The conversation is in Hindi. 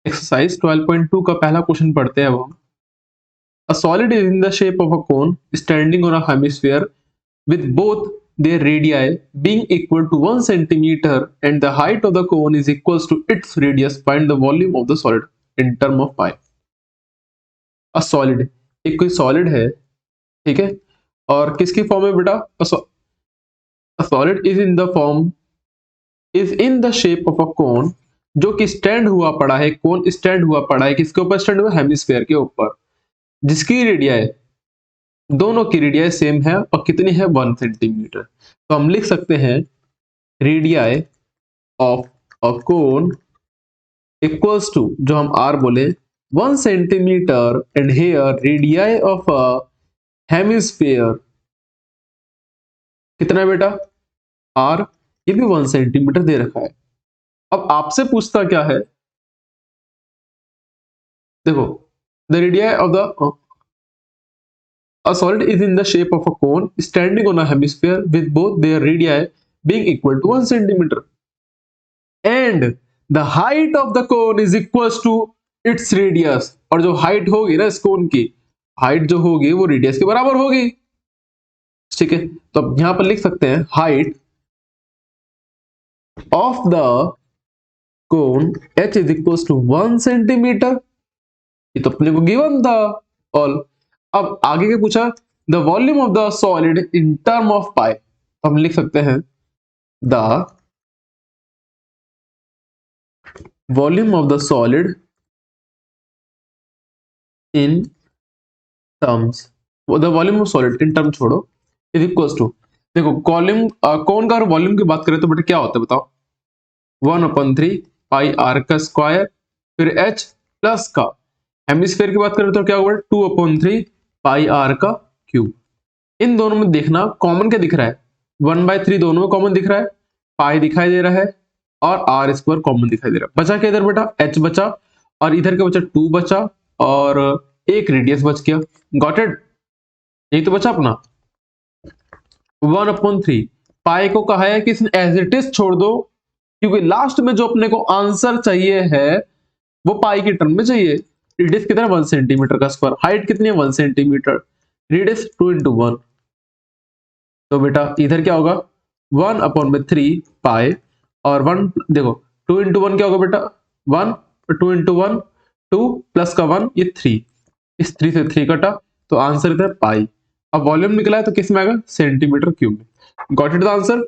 एक्सरसाइज 12.2 का पहला क्वेश्चन पढ़ते हैं वो। A solid is in the shape of a cone standing on a hemisphere with both their radii being equal to 1 centimeter and the height of the cone is equals to its radius. Find the volume of the solid in term of pi. A solid, एक कोई solid है, ठीक है, और किसकी फॉर्म है बेटा? A solid is in the form is in the shape of a cone, जो कि स्टैंड हुआ पड़ा है, कोन स्टैंड हुआ पड़ा है, किसके ऊपर स्टैंड हुआ? हेमिस्फीयर के ऊपर, जिसकी रेडियाई, दोनों की रेडियाई सेम है और कितनी है? 1 सेंटीमीटर। तो हम लिख सकते हैं radii of a cone equals to, जो हम आर बोले, 1 centimetre and here radii of a hemisphere कितना है बेटा? आर, ये भी 1 सेंटीमीटर दे रखा है। अब आपसे पूछता क्या है, देखो, the radii of the a solid is in the shape of a cone standing on a hemisphere with both their radii being equal to 1 centimeter and the height of the cone is equals to its radius। और जो हाइट होगी ना इस कोन की, हाइट जो होगी वो रेडियस के बराबर होगी, ठीक है। तो अब यहां पर लिख सकते हैं height of the cone h is equals to 1 centimetre, ये तो अपने को गिवन था ऑल। अब आगे क्या पूछा? The volume of the solid in term of pi, तो हम लिख सकते हैं the volume of the solid in terms, the volume of solid in term छोड़ो, इज इक्वल्स टू, देखो कॉलम कौन का वॉल्यूम की बात करें तो बेटा क्या होता है बताओ? 1/3 पाई आर का स्क्वायर, फिर h प्लस का, हेमिस्फीयर की बात करें तो क्या होगा? 2/3 पाई आर का क्यूब। इन दोनों में देखना कॉमन क्या दिख रहा है? 1/3 दोनों में कॉमन दिख रहा है, पाई दिखाई दे रहा है और आर स्क्वायर कॉमन दिखाई दे रहा है। बचा क्या इधर बेटा? h बचा, और इधर क्या बचा? 2 बचा, और एक रेडियस बच गया। Got it? यही तो बचा अपना 1/3। पाई को कहा है कि एज इट इज छोड़ दो, क्योंकि लास्ट में जो अपने को आंसर चाहिए है वो पाई की टर्म में चाहिए। रेडियस कितना? 1 सेंटीमीटर का स्क्वायर, हाइट कितनी है? 1 सेंटीमीटर, रेडियस 2 × 1। तो बेटा इधर क्या होगा? 1/3 पाई और 1, देखो 2 × 1 क्या होगा बेटा? 1, 2 × 1 2 प्लस का 1 ये 3, इस 3 से 3 कटा, तो आंसर इधर पाई। अब वॉल्यूम निकला है तो किस में आएगा? सेंटीमीटर क्यूब में। Got it the answer?